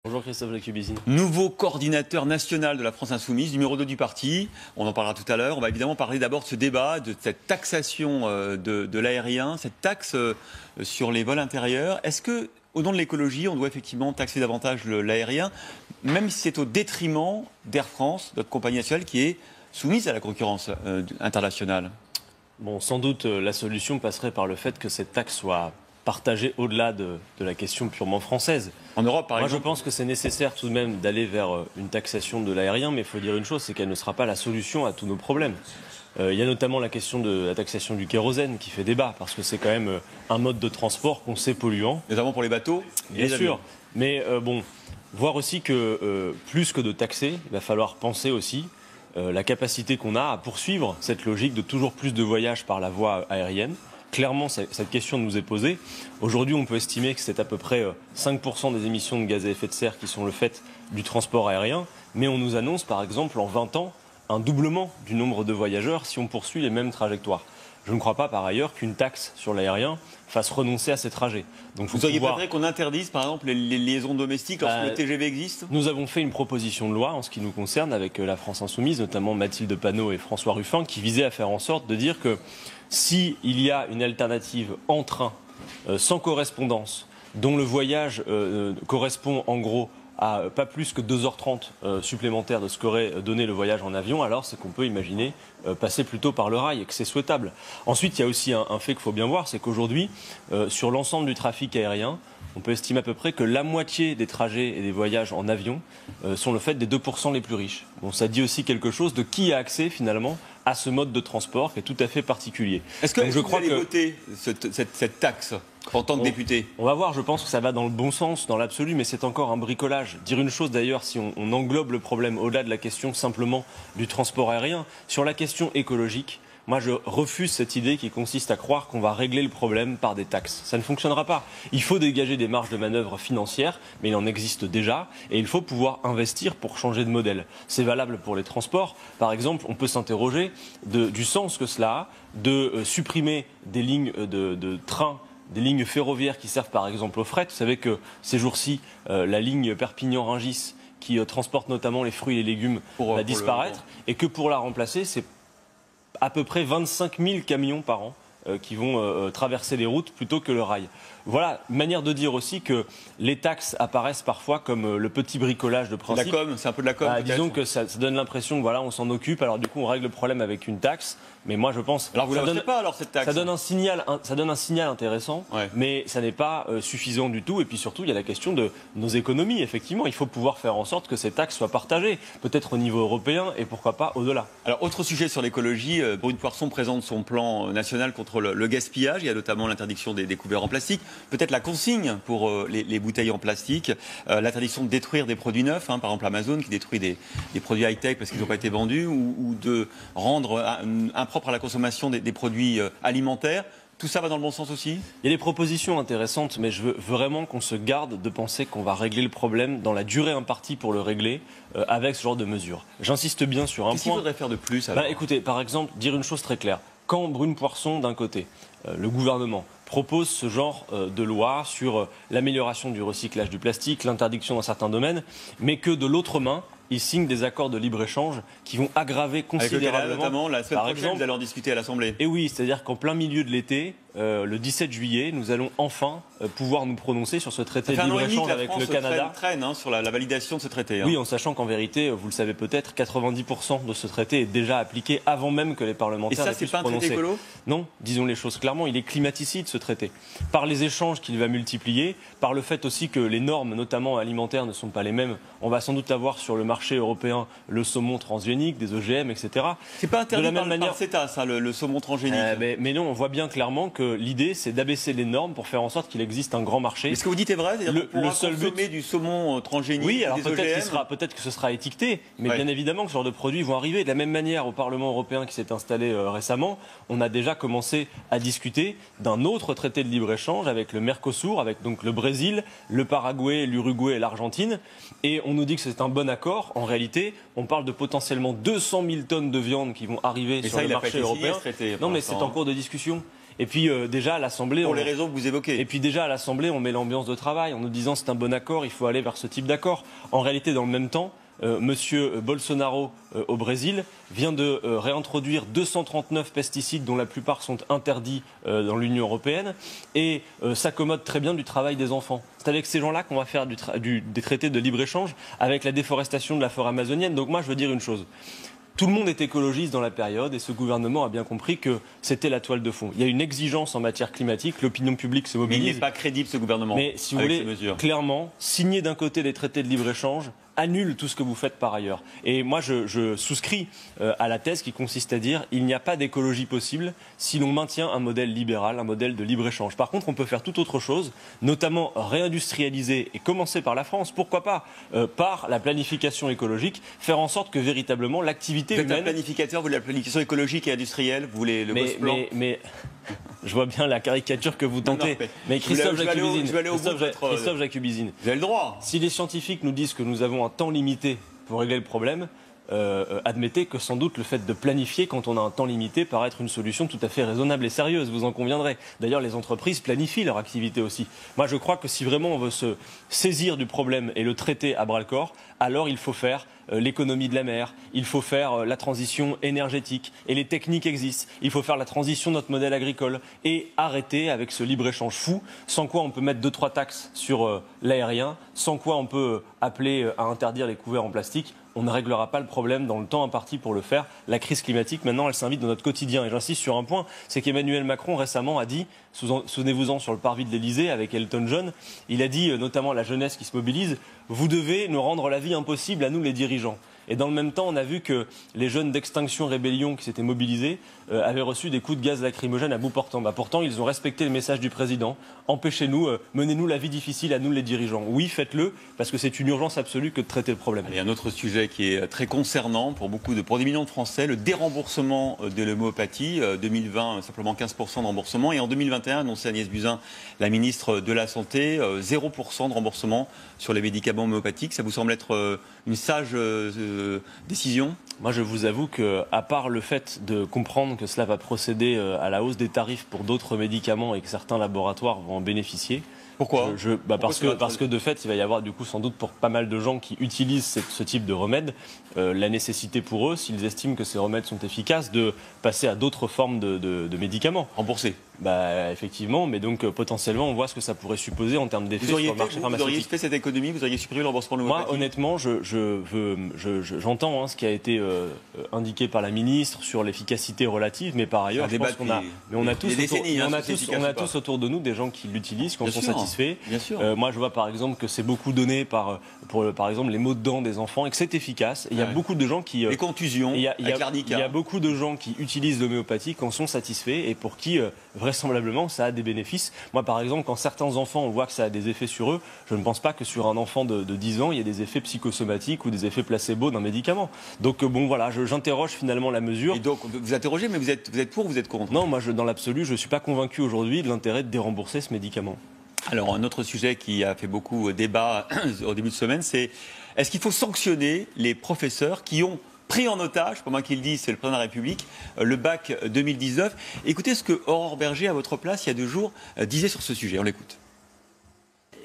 Bonjour Christophe Jacubizzi. Nouveau coordinateur national de la France Insoumise, numéro 2 du parti. On en parlera tout à l'heure. On va évidemment parler d'abord de ce débat, de cette taxation de l'aérien, cette taxe sur les vols intérieurs. Est-ce que, au nom de l'écologie, on doit effectivement taxer davantage l'aérien, même si c'est au détriment d'Air France, notre compagnie nationale, qui est soumise à la concurrence internationale? Bon, sans doute, la solution passerait par le fait que cette taxe soit partagée au-delà de la question purement française. En Europe, par exemple. Moi, je pense que c'est nécessaire tout de même d'aller vers une taxation de l'aérien, mais il faut dire une chose, c'est qu'elle ne sera pas la solution à tous nos problèmes. Il y a notamment la question de la taxation du kérosène qui fait débat, parce que c'est quand même un mode de transport qu'on sait polluant. Notamment pour les bateaux. Bien sûr. Mais bon, voir aussi que plus que de taxer, il va falloir penser aussi la capacité qu'on a à poursuivre cette logique de toujours plus de voyages par la voie aérienne. Clairement, cette question nous est posée. Aujourd'hui, on peut estimer que c'est à peu près 5% des émissions de gaz à effet de serre qui sont le fait du transport aérien. Mais on nous annonce, par exemple, en 20 ans, un doublement du nombre de voyageurs si on poursuit les mêmes trajectoires. Je ne crois pas, par ailleurs, qu'une taxe sur l'aérien fasse renoncer à ces trajets. Donc, vous auriez préféré qu'on interdise, par exemple, les liaisons domestiques lorsque le TGV existe? Nous avons fait une proposition de loi en ce qui nous concerne avec la France Insoumise, notamment Mathilde Panot et François Ruffin, qui visait à faire en sorte de dire que s'il y a une alternative en train, sans correspondance, dont le voyage correspond en gros à pas plus que 2h30 supplémentaires de ce qu'aurait donné le voyage en avion, alors c'est qu'on peut imaginer passer plutôt par le rail et que c'est souhaitable. Ensuite, il y a aussi un fait qu'il faut bien voir, c'est qu'aujourd'hui, sur l'ensemble du trafic aérien, on peut estimer à peu près que la moitié des trajets et des voyages en avion sont le fait des 2% les plus riches. Bon, ça dit aussi quelque chose de qui a accès finalement à ce mode de transport qui est tout à fait particulier. Est-ce que vous allez voter cette taxe en tant que député? On va voir, je pense que ça va dans le bon sens, dans l'absolu, mais c'est encore un bricolage. Dire une chose d'ailleurs, si on englobe le problème au-delà de la question simplement du transport aérien, sur la question écologique, moi, je refuse cette idée qui consiste à croire qu'on va régler le problème par des taxes. Ça ne fonctionnera pas. Il faut dégager des marges de manœuvre financières, mais il en existe déjà, et il faut pouvoir investir pour changer de modèle. C'est valable pour les transports. Par exemple, on peut s'interroger du sens que cela a de supprimer des lignes de train, des lignes ferroviaires qui servent par exemple au fret. Vous savez que ces jours-ci, la ligne Perpignan-Rungis, qui transporte notamment les fruits et les légumes, va disparaître, et que pour la remplacer, c'est à peu près 25 000 camions par an qui vont traverser les routes plutôt que le rail. Voilà, manière de dire aussi que les taxes apparaissent parfois comme le petit bricolage de principe. La com, c'est un peu de la com. Disons que ça donne l'impression que voilà, on s'en occupe, alors du coup on règle le problème avec une taxe. Mais moi je pense. Alors vous ne la pas alors cette taxe? Ça donne un signal intéressant, ouais. Mais ça n'est pas suffisant du tout. Et puis surtout il y a la question de nos économies. Effectivement, il faut pouvoir faire en sorte que ces taxes soient partagées, peut-être au niveau européen et pourquoi pas au-delà. Alors autre sujet sur l'écologie, Brune Poirson présente son plan national contre le gaspillage. Il y a notamment l'interdiction des couverts en plastique, peut-être la consigne pour les bouteilles en plastique, l'interdiction de détruire des produits neufs, par exemple Amazon qui détruit des produits high-tech parce qu'ils n'ont pas été vendus, ou de rendre propre à la consommation des produits alimentaires. Tout ça va dans le bon sens aussi? Il y a des propositions intéressantes, mais je veux vraiment qu'on se garde de penser qu'on va régler le problème dans la durée impartie pour le régler avec ce genre de mesures. J'insiste bien sur un point. Qu'est-ce qu'il faudrait faire de plus alors? Écoutez, par exemple, dire une chose très claire. Quand Brune Poirson, d'un côté, le gouvernement, propose ce genre de loi sur l'amélioration du recyclage du plastique, l'interdiction dans certains domaines, mais que de l'autre main, ils signent des accords de libre-échange qui vont aggraver considérablement. Avec le Canada, notamment, la semaine prochaine, vous allez en discuter à l'Assemblée. Et oui, c'est-à-dire qu'en plein milieu de l'été, le 17 juillet, nous allons enfin pouvoir nous prononcer sur ce traité de libre-échange avec le Canada. Traîne sur la validation de ce traité. Oui, en sachant qu'en vérité, vous le savez peut-être, 90% de ce traité est déjà appliqué avant même que les parlementaires ne puissent se prononcer. Et ça, c'est pas un traité écolo? Non, disons les choses clairement, il est climaticide ce traité. Par les échanges qu'il va multiplier, par le fait aussi que les normes, notamment alimentaires, ne sont pas les mêmes. On va sans doute avoir sur le marché européen le saumon transgénique, des OGM, etc. C'est pas interdit par le CETA, ça, le saumon transgénique. Mais non, on voit bien clairement que l'idée, c'est d'abaisser les normes pour faire en sorte qu'il existe un grand marché. Et ce que vous dites est vrai? Le seul but du saumon transgénique, oui, alors peut-être que ce sera étiqueté, mais bien évidemment que ce genre de produits vont arriver. De la même manière, au Parlement européen qui s'est installé récemment, on a déjà commencé à discuter d'un autre traité de libre-échange avec le Mercosur, avec donc le Brésil, le Paraguay, l'Uruguay et l'Argentine. Et on nous dit que c'est un bon accord. En réalité, on parle de potentiellement 200 000 tonnes de viande qui vont arriver sur le marché européen. Traité, non, mais c'est en cours de discussion. Et puis déjà à l'Assemblée... Pour les raisons que vous évoquez. Et puis déjà à l'Assemblée, on met l'ambiance de travail en nous disant c'est un bon accord, il faut aller vers ce type d'accord. En réalité, dans le même temps, Monsieur Bolsonaro au Brésil vient de réintroduire 239 pesticides dont la plupart sont interdits dans l'Union européenne et s'accommode très bien du travail des enfants. C'est avec ces gens-là qu'on va faire des traités de libre-échange avec la déforestation de la forêt amazonienne. Donc moi je veux dire une chose. Tout le monde est écologiste dans la période et ce gouvernement a bien compris que c'était la toile de fond. Il y a une exigence en matière climatique, l'opinion publique se mobilise. Mais il n'est pas crédible ce gouvernement. Mais si vous voulez, clairement, signer d'un côté des traités de libre-échange annule tout ce que vous faites par ailleurs. Et moi, je souscris à la thèse qui consiste à dire il n'y a pas d'écologie possible si l'on maintient un modèle libéral, un modèle de libre-échange. Par contre, on peut faire tout autre chose, notamment réindustrialiser et commencer par la France, pourquoi pas, par la planification écologique, faire en sorte que véritablement l'activité humaine... Vous êtes un planificateur, vous voulez la planification écologique et industrielle, vous voulez le gosse blanc. Mais je vois bien la caricature que vous tentez. Mais Christophe Jacubizine, vous avez le droit. Si les scientifiques nous disent que nous avons un temps limité pour régler le problème, admettez que sans doute le fait de planifier quand on a un temps limité paraît être une solution tout à fait raisonnable et sérieuse, vous en conviendrez. D'ailleurs, les entreprises planifient leur activité aussi. Moi, je crois que si vraiment on veut se saisir du problème et le traiter à bras-le-corps, alors il faut faire l'économie de la mer, il faut faire la transition énergétique, et les techniques existent. Il faut faire la transition de notre modèle agricole et arrêter avec ce libre-échange fou, sans quoi on peut mettre 2-3 taxes sur l'aérien, sans quoi on peut appeler à interdire les couverts en plastique. On ne réglera pas le problème dans le temps imparti pour le faire. La crise climatique, maintenant, elle s'invite dans notre quotidien. Et j'insiste sur un point, c'est qu'Emmanuel Macron, récemment, a dit, souvenez-vous-en sur le parvis de l'Élysée avec Elton John, il a dit, notamment à la jeunesse qui se mobilise, vous devez nous rendre la vie impossible à nous les dirigeants. Et dans le même temps, on a vu que les jeunes d'Extinction Rébellion qui s'étaient mobilisés avaient reçu des coups de gaz lacrymogène à bout portant. Pourtant, ils ont respecté le message du président. Empêchez-nous, menez-nous la vie difficile à nous les dirigeants. Oui, faites-le, parce que c'est une urgence absolue que de traiter le problème. Il y a un autre sujet qui est très concernant pour des millions de Français, le déremboursement de l'homéopathie. 2020, simplement 15% de remboursement. Et en 2021, annoncé Agnès Buzyn, la ministre de la Santé, 0% de remboursement sur les médicaments homéopathiques. Ça vous semble être une sage décision? Moi, je vous avoue qu'à part le fait de comprendre que cela va procéder à la hausse des tarifs pour d'autres médicaments et que certains laboratoires vont en bénéficier. Pourquoi? Parce que de fait, il va y avoir du coup sans doute pour pas mal de gens qui utilisent ce type de remèdes, la nécessité pour eux, s'ils estiment que ces remèdes sont efficaces, de passer à d'autres formes de médicaments. Remboursés. Effectivement, mais donc potentiellement, on voit ce que ça pourrait supposer en termes d'effets sur le marché pharmaceutique. Vous auriez fait cette économie, vous auriez supprimé le remboursement de l'homéopathie? Moi, honnêtement, j'entends ce qui a été indiqué par la ministre sur l'efficacité relative, mais par ailleurs, je pense qu'on a, mais on a tous autour de nous des gens qui l'utilisent, qui en sont satisfaits. Bien sûr. Moi, je vois par exemple que c'est beaucoup donné par exemple les maux de dents des enfants et que c'est efficace. Et il y a beaucoup de gens qui les contusions, il y a beaucoup de gens qui utilisent l'homéopathie, qui en sont satisfaits et pour qui vraisemblablement ça a des bénéfices. Moi, par exemple, quand certains enfants, on voit que ça a des effets sur eux, je ne pense pas que sur un enfant de 10 ans, il y ait des effets psychosomatiques ou des effets placebo d'un médicament. Donc bon, voilà, j'interroge finalement la mesure. Et donc, vous interrogez, mais vous êtes pour ou vous êtes contre? Non, moi, dans l'absolu, je ne suis pas convaincu aujourd'hui de l'intérêt de dérembourser ce médicament. Alors, un autre sujet qui a fait beaucoup débat au début de semaine, c'est est-ce qu'il faut sanctionner les professeurs qui ont pris en otage, pour moi qu'il dit, c'est le président de la République, le bac 2019. Écoutez ce que Aurore Berger, à votre place, il y a 2 jours, disait sur ce sujet. On l'écoute.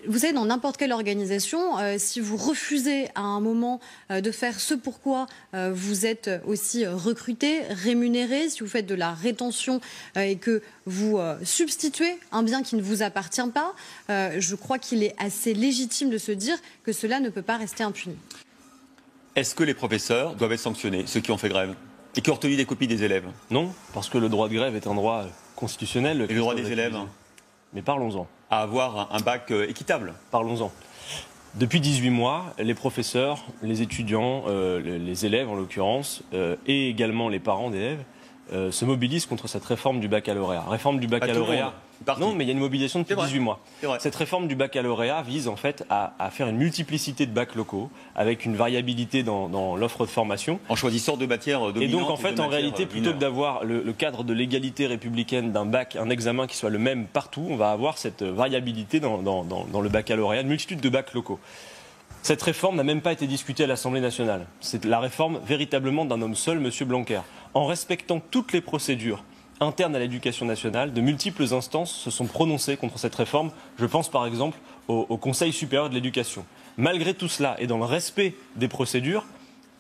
Vous savez, dans n'importe quelle organisation, si vous refusez à un moment de faire ce pourquoi vous êtes aussi recruté, rémunéré, si vous faites de la rétention et que vous substituez un bien qui ne vous appartient pas, je crois qu'il est assez légitime de se dire que cela ne peut pas rester impuni. Est-ce que les professeurs doivent être sanctionnés, ceux qui ont fait grève et qui ont retenu des copies des élèves? Non, parce que le droit de grève est un droit constitutionnel. Et le droit des élèves? Mais parlons-en. À avoir un bac équitable? Parlons-en. Depuis 18 mois, les professeurs, les étudiants, les élèves en l'occurrence, et également les parents d'élèves, se mobilisent contre cette réforme du baccalauréat. Réforme du baccalauréat. Non, mais il y a une mobilisation depuis 18 mois. Cette réforme du baccalauréat vise en fait à faire une multiplicité de bacs locaux avec une variabilité dans l'offre de formation. En choisissant 2 matières dominantes. Et donc en fait, en réalité, plutôt que d'avoir le cadre de l'égalité républicaine d'un bac, un examen qui soit le même partout, on va avoir cette variabilité dans le baccalauréat, une multitude de bacs locaux. Cette réforme n'a même pas été discutée à l'Assemblée nationale. C'est la réforme véritablement d'un homme seul, M. Blanquer. En respectant toutes les procédures internes à l'éducation nationale, de multiples instances se sont prononcées contre cette réforme. Je pense par exemple au Conseil supérieur de l'éducation. Malgré tout cela, et dans le respect des procédures,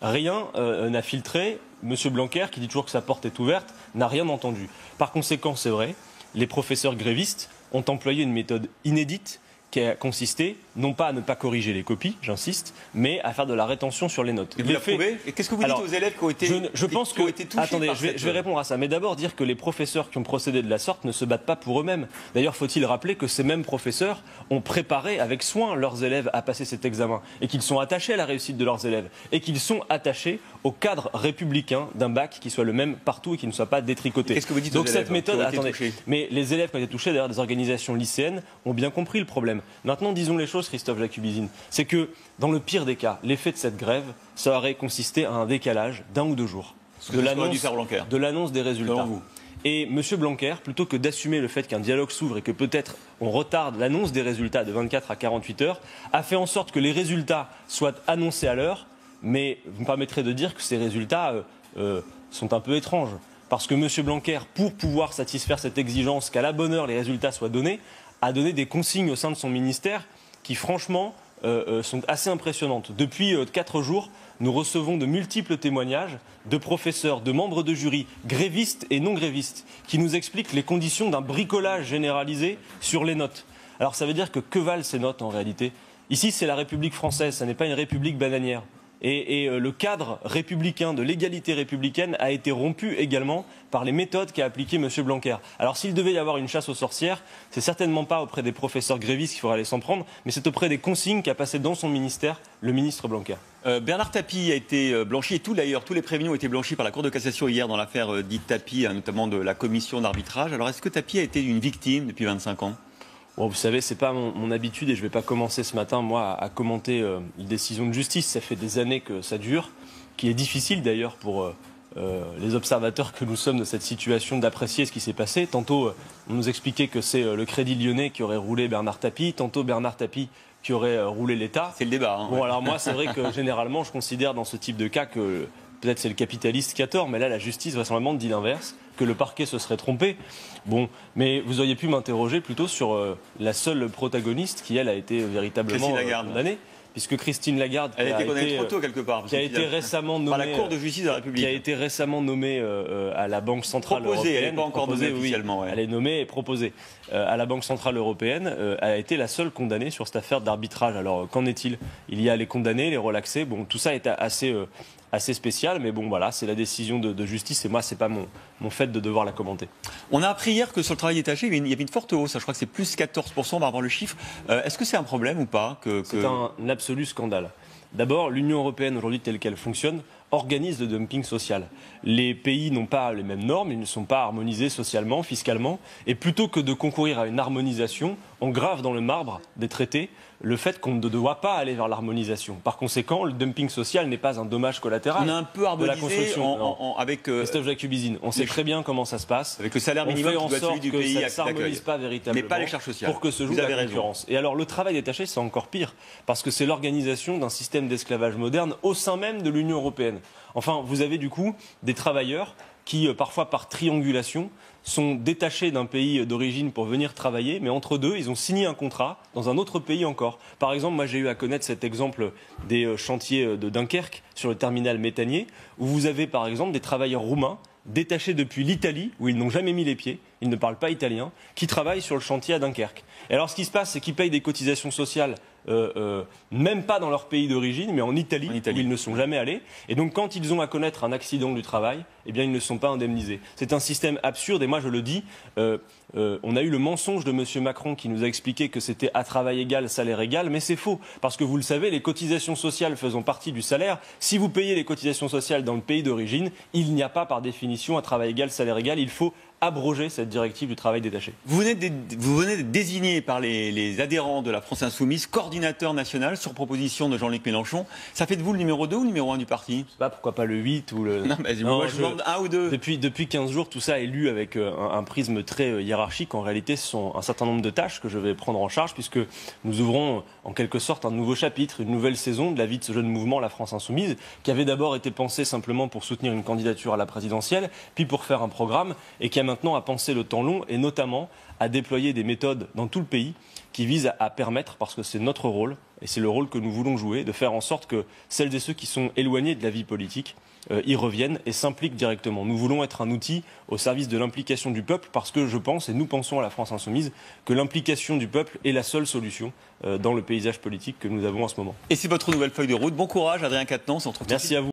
rien n'a filtré. M. Blanquer, qui dit toujours que sa porte est ouverte, n'a rien entendu. Par conséquent, c'est vrai, les professeurs grévistes ont employé une méthode inédite qui a consisté, non pas à ne pas corriger les copies, j'insiste, mais à faire de la rétention sur les notes. Et vous l'approuvez ? Et qu'est-ce que vous dites aux élèves qui ont été, qui ont été touchés attendez, je vais répondre à ça. Mais d'abord dire que les professeurs qui ont procédé de la sorte ne se battent pas pour eux-mêmes. D'ailleurs, faut-il rappeler que ces mêmes professeurs ont préparé avec soin leurs élèves à passer cet examen et qu'ils sont attachés à la réussite de leurs élèves et qu'ils sont attachés au cadre républicain d'un bac qui soit le même partout et qui ne soit pas détricoté. Qu'est-ce que vous dites Donc aux élèves cette méthode, attendez, mais les élèves qui ont été touchés, d'ailleurs des organisations lycéennes, ont bien compris le problème. Maintenant, disons les choses, Christophe Jacubizine, c'est que dans le pire des cas, l'effet de cette grève, ça aurait consisté à un décalage d'1 ou 2 jours de l'annonce des résultats. Et M. Blanquer, plutôt que d'assumer le fait qu'un dialogue s'ouvre et que peut-être on retarde l'annonce des résultats de 24 à 48 heures, a fait en sorte que les résultats soient annoncés à l'heure, mais vous me permettrez de dire que ces résultats sont un peu étranges. Parce que M. Blanquer, pour pouvoir satisfaire cette exigence qu'à la bonne heure les résultats soient donnés, a donné des consignes au sein de son ministère qui, franchement, sont assez impressionnantes. Depuis 4 jours, nous recevons de multiples témoignages de professeurs, de membres de jury, grévistes et non grévistes, qui nous expliquent les conditions d'un bricolage généralisé sur les notes. Alors ça veut dire que valent ces notes en réalité? Ici, c'est la République française, ça n'est pas une république bananière. Et le cadre républicain de l'égalité républicaine a été rompu également par les méthodes qu'a appliquées M. Blanquer. Alors s'il devait y avoir une chasse aux sorcières, c'est certainement pas auprès des professeurs grévistes qu'il faudra aller s'en prendre, mais c'est auprès des consignes qu'a passées dans son ministère le ministre Blanquer. Bernard Tapie a été blanchi, et tous les prévenus ont été blanchis par la Cour de cassation hier dans l'affaire dite Tapie, notamment de la commission d'arbitrage. Alors est-ce que Tapie a été une victime depuis 25 ans ? Bon, vous savez, c'est pas mon habitude et je ne vais pas commencer ce matin, moi, à commenter une décision de justice. Ça fait des années que ça dure, qu'il est difficile d'ailleurs pour les observateurs que nous sommes de cette situation d'apprécier ce qui s'est passé. Tantôt, on nous expliquait que c'est le Crédit Lyonnais qui aurait roulé Bernard Tapie, tantôt Bernard Tapie qui aurait roulé l'État. C'est le débat. Bon, alors moi, c'est vrai que généralement, je considère dans ce type de cas que peut-être c'est le capitaliste qui a tort, mais là, la justice vraisemblablement dit l'inverse, que le parquet se serait trompé. Bon, mais vous auriez pu m'interroger plutôt sur la seule protagoniste qui, elle, a été véritablement condamnée. Puisque Christine Lagarde, elle a été condamnée trop tôt quelque part, qui a été récemment nommée par la Cour de justice de la République, qui a été récemment nommée à la Banque centrale européenne. Elle n'est pas encore nommée officiellement. Oui, elle est nommée et proposée à la Banque centrale européenne. Elle a été la seule condamnée sur cette affaire d'arbitrage. Alors qu'en est-il? Il y a les condamnés, les relaxés. Bon, tout ça est assez spécial, mais bon, voilà, c'est la décision de justice et moi, c'est pas mon fait de devoir la commenter. On a appris hier que sur le travail détaché, il y avait une forte hausse. Je crois que c'est plus 14%, on va avoir le chiffre. Est-ce que c'est un problème ou pas C'est un absolu scandale. D'abord, l'Union européenne, aujourd'hui, telle qu'elle fonctionne, organise le dumping social. Les pays n'ont pas les mêmes normes, ils ne sont pas harmonisés socialement, fiscalement, et plutôt que de concourir à une harmonisation, on grave dans le marbre des traités le fait qu'on ne doit pas aller vers l'harmonisation. Par conséquent, le dumping social n'est pas un dommage collatéral. On a un peu harmonisé de la construction avec Christophe Jacubizine. On sait très bien comment ça se passe. Avec le salaire minimum qui doit être celui du pays d'accueil. Ça ne s'harmonise pas véritablement. Mais pas les charges sociales. Pour que se joue la concurrence. Et alors, le travail détaché, c'est encore pire, parce que c'est l'organisation d'un système d'esclavage moderne au sein même de l'Union européenne. Enfin, vous avez du coup des travailleurs qui, parfois par triangulation, sont détachés d'un pays d'origine pour venir travailler, mais entre deux, ils ont signé un contrat dans un autre pays encore. Par exemple, moi j'ai eu à connaître cet exemple des chantiers de Dunkerque sur le terminal méthanier, où vous avez par exemple des travailleurs roumains détachés depuis l'Italie, où ils n'ont jamais mis les pieds, ils ne parlent pas italien, qui travaillent sur le chantier à Dunkerque. Et alors ce qui se passe, c'est qu'ils payent des cotisations sociales même pas dans leur pays d'origine, mais en Italie, où ils ne sont jamais allés. Et donc, quand ils ont à connaître un accident du travail, eh bien, ils ne sont pas indemnisés. C'est un système absurde, et moi, je le dis, on a eu le mensonge de M. Macron qui nous a expliqué que c'était à travail égal, salaire égal, mais c'est faux. Parce que vous le savez, les cotisations sociales faisant partie du salaire, si vous payez les cotisations sociales dans le pays d'origine, il n'y a pas, par définition, à travail égal, salaire égal. Il faut abroger cette directive du travail détaché. Vous venez d'être désigné par les adhérents de la France Insoumise coordinateur national sur proposition de Jean-Luc Mélenchon. Ça fait de vous le numéro 2 ou le numéro 1 du parti? Je sais pas, pourquoi pas le 8 ou le... Non, mais moi je vous demande 1 ou 2. Depuis 15 jours, tout ça est lu avec un prisme très hiérarchique. En réalité, ce sont un certain nombre de tâches que je vais prendre en charge puisque nous ouvrons en quelque sorte un nouveau chapitre, une nouvelle saison de la vie de ce jeune mouvement, la France Insoumise, qui avait d'abord été pensé simplement pour soutenir une candidature à la présidentielle, puis pour faire un programme, et qui a maintenant à penser le temps long, et notamment à déployer des méthodes dans tout le pays qui visent à permettre, parce que c'est notre rôle, et c'est le rôle que nous voulons jouer, de faire en sorte que celles et ceux qui sont éloignés de la vie politique y reviennent et s'impliquent directement. Nous voulons être un outil au service de l'implication du peuple parce que je pense, et nous pensons à la France Insoumise, que l'implication du peuple est la seule solution dans le paysage politique que nous avons en ce moment. Et c'est votre nouvelle feuille de route. Bon courage, Adrien Quatennens. Merci à vous.